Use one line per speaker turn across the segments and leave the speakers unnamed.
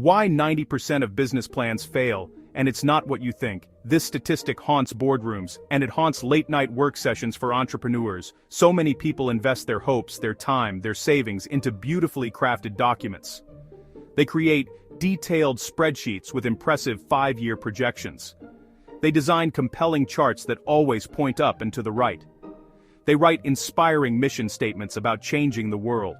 Why 90% of business plans fail, and it's not what you think. This statistic haunts boardrooms, and it haunts late-night work sessions for entrepreneurs. So many people invest their hopes, their time, their savings into beautifully crafted documents. They create detailed spreadsheets with impressive 5-year projections. They design compelling charts that always point up and to the right. They write inspiring mission statements about changing the world.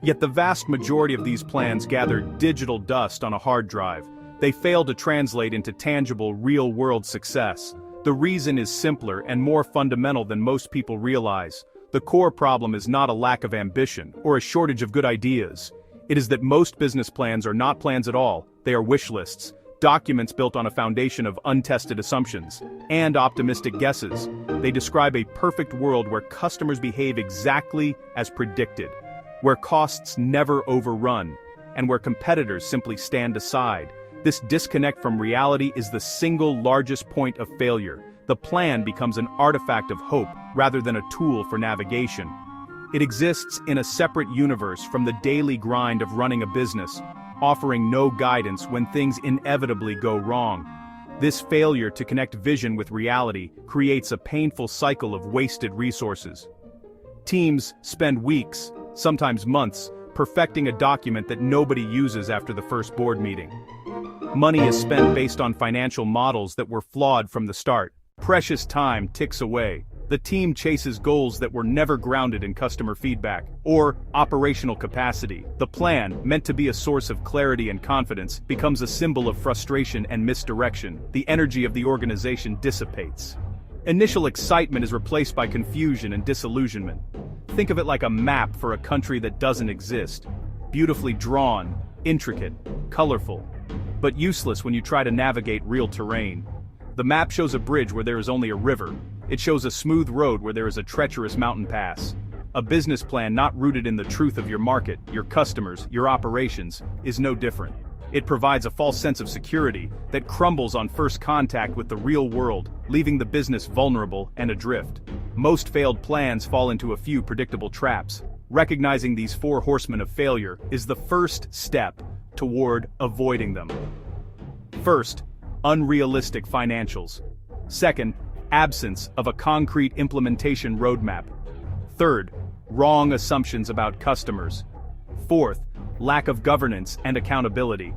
Yet the vast majority of these plans gather digital dust on a hard drive. They fail to translate into tangible, real-world success. The reason is simpler and more fundamental than most people realize. The core problem is not a lack of ambition or a shortage of good ideas. It is that most business plans are not plans at all. They are wish lists, documents built on a foundation of untested assumptions and optimistic guesses. They describe a perfect world where customers behave exactly as predicted, where costs never overrun, and where competitors simply stand aside. This disconnect from reality is the single largest point of failure. The plan becomes an artifact of hope rather than a tool for navigation. It exists in a separate universe from the daily grind of running a business, offering no guidance when things inevitably go wrong. This failure to connect vision with reality creates a painful cycle of wasted resources. Teams spend weeks, sometimes months, perfecting a document that nobody uses after the first board meeting. Money is spent based on financial models that were flawed from the start. Precious time ticks away. The team chases goals that were never grounded in customer feedback or operational capacity. The plan, meant to be a source of clarity and confidence, becomes a symbol of frustration and misdirection. The energy of the organization dissipates. Initial excitement is replaced by confusion and disillusionment. Think of it like a map for a country that doesn't exist. Beautifully drawn, intricate, colorful, but useless when you try to navigate real terrain. The map shows a bridge where there is only a river. It shows a smooth road where there is a treacherous mountain pass. A business plan not rooted in the truth of your market, your customers, your operations, is no different. It provides a false sense of security that crumbles on first contact with the real world, leaving the business vulnerable and adrift. Most failed plans fall into a few predictable traps. Recognizing these 4 horsemen of failure is the first step toward avoiding them. First, unrealistic financials. Second, absence of a concrete implementation roadmap. Third, wrong assumptions about customers. Fourth, lack of governance and accountability.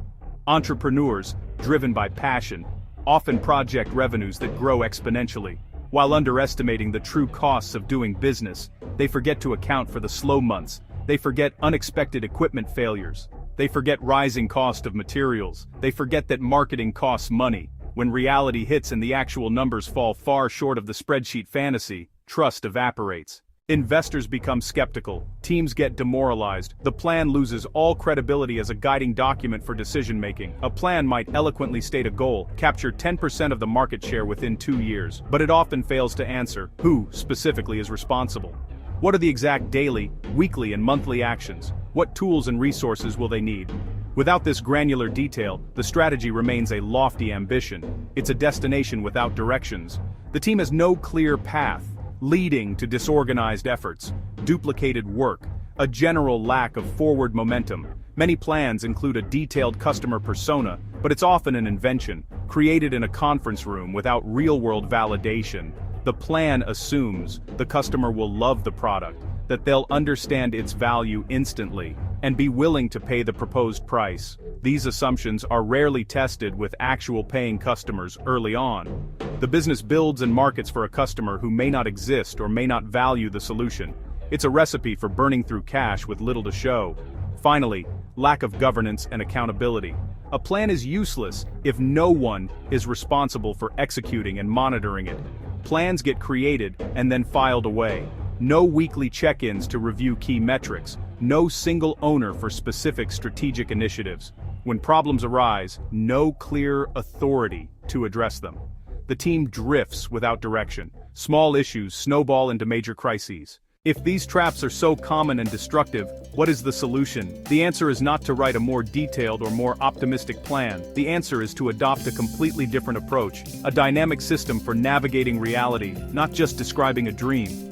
Entrepreneurs, driven by passion, often project revenues that grow exponentially. While underestimating the true costs of doing business, they forget to account for the slow months. They forget unexpected equipment failures. They forget rising cost of materials. They forget that marketing costs money. When reality hits and the actual numbers fall far short of the spreadsheet fantasy, trust evaporates. Investors become skeptical, teams get demoralized, the plan loses all credibility as a guiding document for decision-making. A plan might eloquently state a goal, capture 10% of the market share within 2 years, but it often fails to answer who, specifically, is responsible. What are the exact daily, weekly, and monthly actions? What tools and resources will they need? Without this granular detail, the strategy remains a lofty ambition. It's a destination without directions. The team has no clear path, leading to disorganized efforts, duplicated work, a general lack of forward momentum. Many plans include a detailed customer persona, but it's often an invention, created in a conference room without real-world validation. The plan assumes the customer will love the product, that they'll understand its value instantly, and be willing to pay the proposed price. These assumptions are rarely tested with actual paying customers early on. The business builds and markets for a customer who may not exist or may not value the solution. It's a recipe for burning through cash with little to show. Finally, lack of governance and accountability. A plan is useless if no one is responsible for executing and monitoring it. Plans get created and then filed away. No weekly check-ins to review key metrics. No single owner for specific strategic initiatives. When problems arise, no clear authority to address them. The team drifts without direction. Small issues snowball into major crises. If these traps are so common and destructive, what is the solution? The answer is not to write a more detailed or more optimistic plan. The answer is to adopt a completely different approach, a dynamic system for navigating reality, not just describing a dream.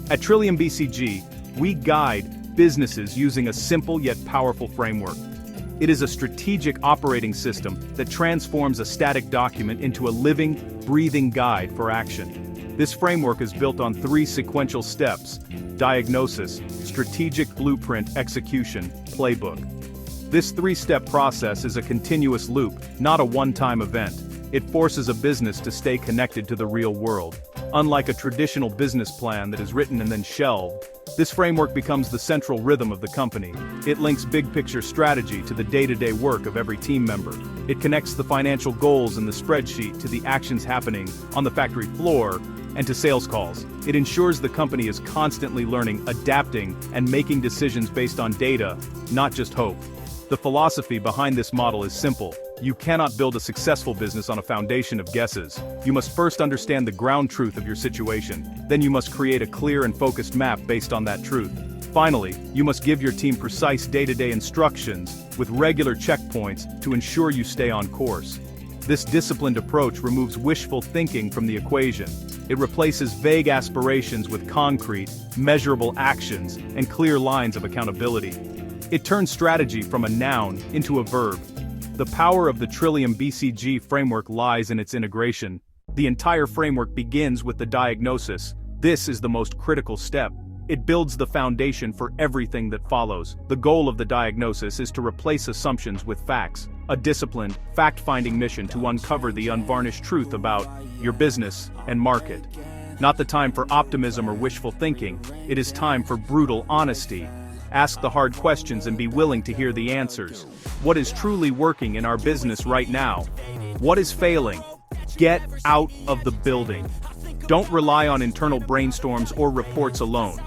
At Trillium BCG, we guide businesses using a simple yet powerful framework. It is a strategic operating system that transforms a static document into a living, breathing guide for action. This framework is built on 3 sequential steps: diagnosis, strategic blueprint, execution, playbook. This 3-step process is a continuous loop, not a one-time event. It forces a business to stay connected to the real world. Unlike a traditional business plan that is written and then shelved, this framework becomes the central rhythm of the company. It links big-picture strategy to the day-to-day work of every team member. It connects the financial goals in the spreadsheet to the actions happening on the factory floor and to sales calls. It ensures the company is constantly learning, adapting, and making decisions based on data, not just hope. The philosophy behind this model is simple. You cannot build a successful business on a foundation of guesses. You must first understand the ground truth of your situation. Then you must create a clear and focused map based on that truth. Finally, you must give your team precise day-to-day instructions with regular checkpoints to ensure you stay on course. This disciplined approach removes wishful thinking from the equation. It replaces vague aspirations with concrete, measurable actions and clear lines of accountability. It turns strategy from a noun into a verb. The power of the Trillium BCG framework lies in its integration. The entire framework begins with the diagnosis. This is the most critical step. It builds the foundation for everything that follows. The goal of the diagnosis is to replace assumptions with facts, a disciplined, fact-finding mission to uncover the unvarnished truth about your business and market. Not the time for optimism or wishful thinking. It is time for brutal honesty. Ask the hard questions and be willing to hear the answers. What is truly working in our business right now? What is failing? Get out of the building. Don't rely on internal brainstorms or reports alone.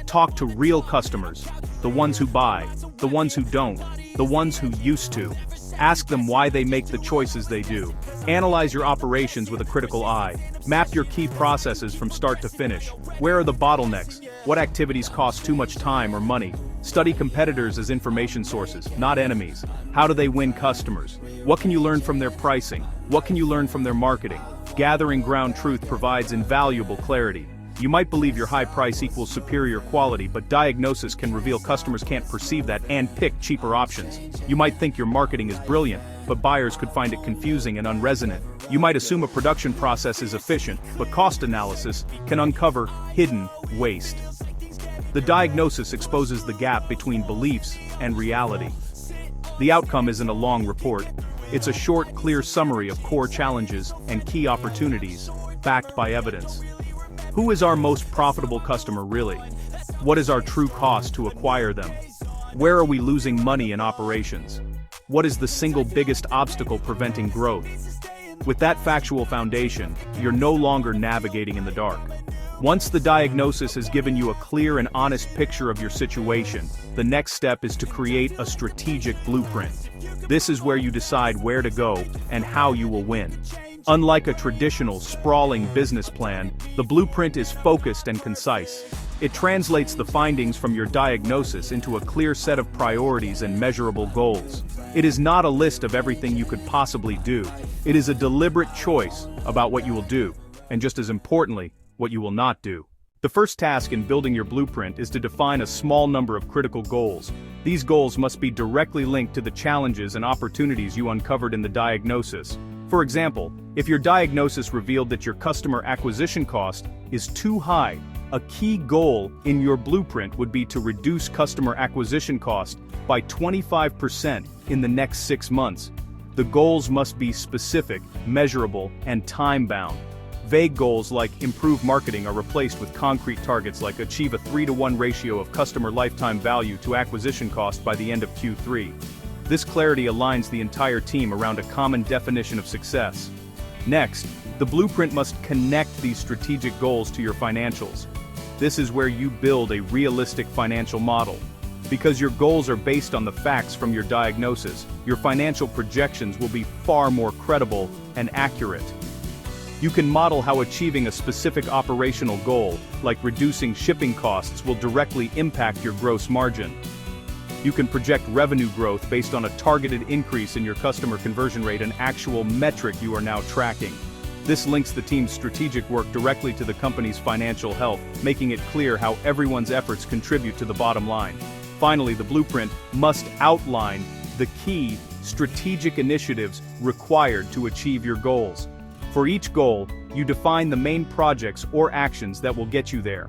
Talk to real customers, the ones who buy, the ones who don't, the ones who used to. Ask them why they make the choices they do. Analyze your operations with a critical eye. Map your key processes from start to finish. Where are the bottlenecks? What activities cost too much time or money? Study competitors as information sources, not enemies. How do they win customers? What can you learn from their pricing? What can you learn from their marketing? Gathering ground truth provides invaluable clarity. You might believe your high price equals superior quality, but diagnosis can reveal customers can't perceive that and pick cheaper options. You might think your marketing is brilliant, but buyers could find it confusing and unresonant. You might assume a production process is efficient, but cost analysis can uncover hidden waste. The diagnosis exposes the gap between beliefs and reality. The outcome isn't a long report. It's a short, clear summary of core challenges and key opportunities, backed by evidence. Who is our most profitable customer really? What is our true cost to acquire them? Where are we losing money in operations? What is the single biggest obstacle preventing growth? With that factual foundation, you're no longer navigating in the dark. Once the diagnosis has given you a clear and honest picture of your situation, the next step is to create a strategic blueprint. This is where you decide where to go and how you will win. Unlike a traditional, sprawling business plan, the blueprint is focused and concise. It translates the findings from your diagnosis into a clear set of priorities and measurable goals. It is not a list of everything you could possibly do. It is a deliberate choice about what you will do, and just as importantly, what you will not do. The first task in building your blueprint is to define a small number of critical goals. These goals must be directly linked to the challenges and opportunities you uncovered in the diagnosis. For example, if your diagnosis revealed that your customer acquisition cost is too high, a key goal in your blueprint would be to reduce customer acquisition cost by 25% in the next 6 months. The goals must be specific, measurable, and time-bound. Vague goals like improve marketing are replaced with concrete targets like achieve a 3-to-1 ratio of customer lifetime value to acquisition cost by the end of Q3. This clarity aligns the entire team around a common definition of success. Next, the blueprint must connect these strategic goals to your financials. This is where you build a realistic financial model. Because your goals are based on the facts from your diagnosis, your financial projections will be far more credible and accurate. You can model how achieving a specific operational goal, like reducing shipping costs, will directly impact your gross margin. You can project revenue growth based on a targeted increase in your customer conversion rate, an actual metric you are now tracking. This links the team's strategic work directly to the company's financial health, making it clear how everyone's efforts contribute to the bottom line. Finally, the blueprint must outline The key, strategic initiatives required to achieve your goals. For each goal, you define the main projects or actions that will get you there.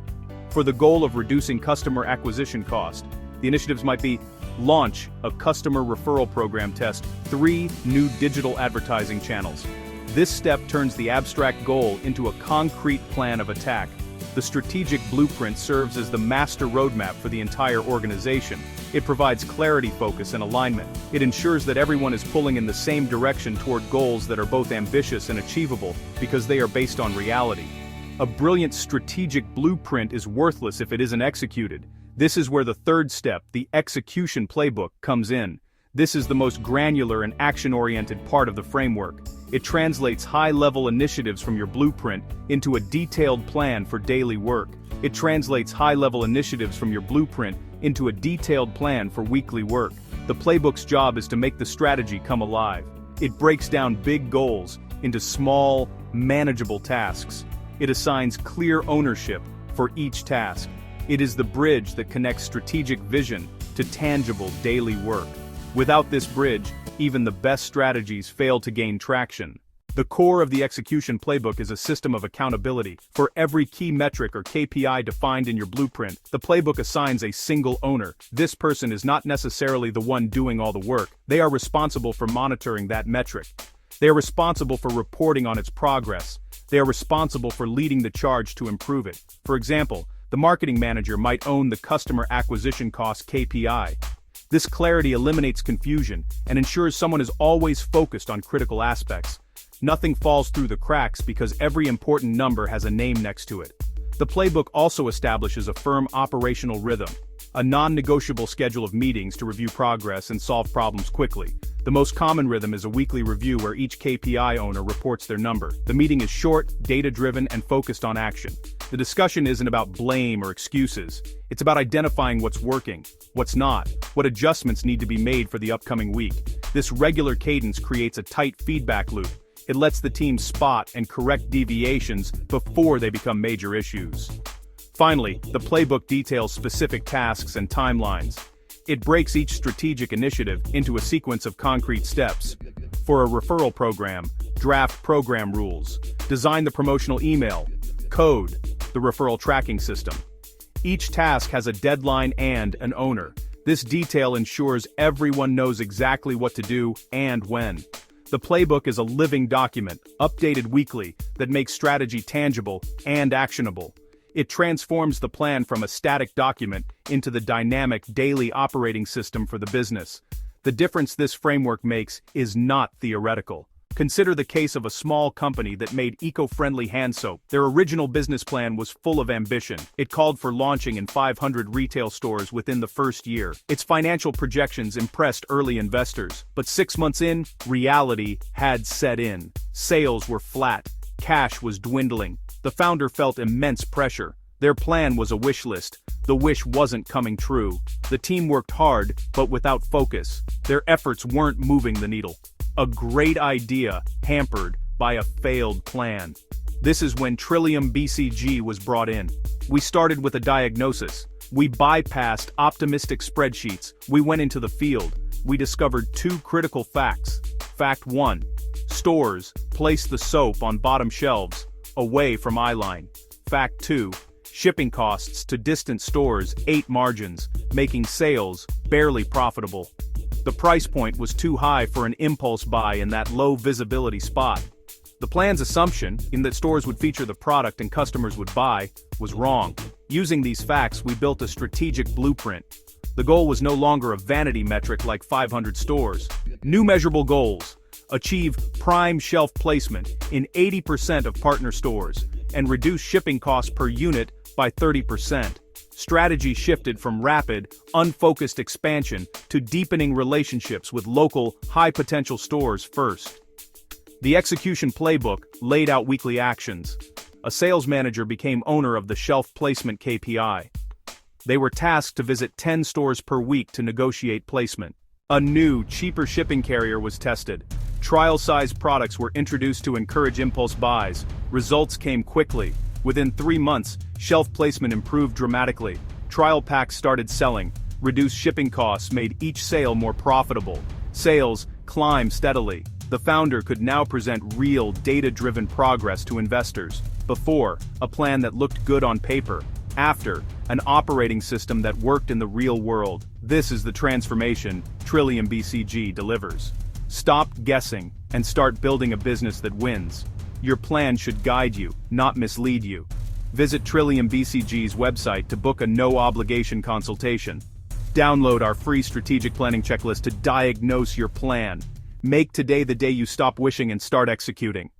For the goal of reducing customer acquisition cost, the initiatives might be: launch a customer referral program, test 3 new digital advertising channels. This step turns the abstract goal into a concrete plan of attack. The strategic blueprint serves as the master roadmap for the entire organization. It provides clarity, focus, and alignment. It ensures that everyone is pulling in the same direction toward goals that are both ambitious and achievable, because they are based on reality. A brilliant strategic blueprint is worthless if it isn't executed. This is where the third step, the execution playbook, comes in. This is the most granular and action-oriented part of the framework. It translates high-level initiatives from your blueprint into a detailed plan for daily work. It translates high-level initiatives from your blueprint into a detailed plan for weekly work. The playbook's job is to make the strategy come alive. It breaks down big goals into small, manageable tasks. It assigns clear ownership for each task. It is the bridge that connects strategic vision to tangible daily work. Without this bridge, even the best strategies fail to gain traction. The core of the execution playbook is a system of accountability. For every key metric or KPI defined in your blueprint, the playbook assigns a single owner. This person is not necessarily the one doing all the work. They are responsible for monitoring that metric. They are responsible for reporting on its progress. They are responsible for leading the charge to improve it. For example, the marketing manager might own the customer acquisition cost KPI. This clarity eliminates confusion and ensures someone is always focused on critical aspects. Nothing falls through the cracks because every important number has a name next to it. The playbook also establishes a firm operational rhythm, a non-negotiable schedule of meetings to review progress and solve problems quickly. The most common rhythm is a weekly review where each KPI owner reports their number. The meeting is short, data-driven, and focused on action. The discussion isn't about blame or excuses. It's about identifying what's working, what's not, what adjustments need to be made for the upcoming week. This regular cadence creates a tight feedback loop. It lets the team spot and correct deviations before they become major issues. Finally, the playbook details specific tasks and timelines. It breaks each strategic initiative into a sequence of concrete steps. For a referral program, draft program rules, design the promotional email, code the referral tracking system. Each task has a deadline and an owner. This detail ensures everyone knows exactly what to do and when. The playbook is a living document, updated weekly, that makes strategy tangible and actionable. It transforms the plan from a static document into the dynamic daily operating system for the business. The difference this framework makes is not theoretical. Consider the case of a small company that made eco-friendly hand soap. Their original business plan was full of ambition. It called for launching in 500 retail stores within the first year. Its financial projections impressed early investors, but 6 months in, reality had set in. Sales were flat. Cash was dwindling. The founder felt immense pressure. Their plan was a wish list. The wish wasn't coming true. The team worked hard, but without focus. Their efforts weren't moving the needle. A great idea hampered by a failed plan. This is when Trillium BCG was brought in. We started with a diagnosis. We bypassed optimistic spreadsheets. We went into the field. We discovered 2 critical facts. Fact 1. Stores place the soap on bottom shelves, away from eyeline. Fact 2. Shipping costs to distant stores ate margins, making sales barely profitable. The price point was too high for an impulse buy in that low visibility spot. The plan's assumption, in that stores would feature the product and customers would buy, was wrong. Using these facts, we built a strategic blueprint. The goal was no longer a vanity metric like 500 stores. New measurable goals: achieve prime shelf placement in 80% of partner stores, and reduce shipping costs per unit by 30%. Strategy shifted from rapid, unfocused expansion to deepening relationships with local, high-potential stores first. The execution playbook laid out weekly actions. A sales manager became owner of the shelf placement KPI. They were tasked to visit 10 stores per week to negotiate placement. A new, cheaper shipping carrier was tested. Trial-sized products were introduced to encourage impulse buys. Results came quickly. Within 3 months, shelf placement improved dramatically. Trial packs started selling. Reduced shipping costs made each sale more profitable. Sales climb steadily. The founder could now present real, data-driven progress to investors. Before, a plan that looked good on paper. After, an operating system that worked in the real world. This is the transformation Trillium BCG delivers. Stop guessing and start building a business that wins. Your plan should guide you, not mislead you. Visit Trillium BCG's website to book a no-obligation consultation. Download our free strategic planning checklist to diagnose your plan. Make today the day you stop wishing and start executing.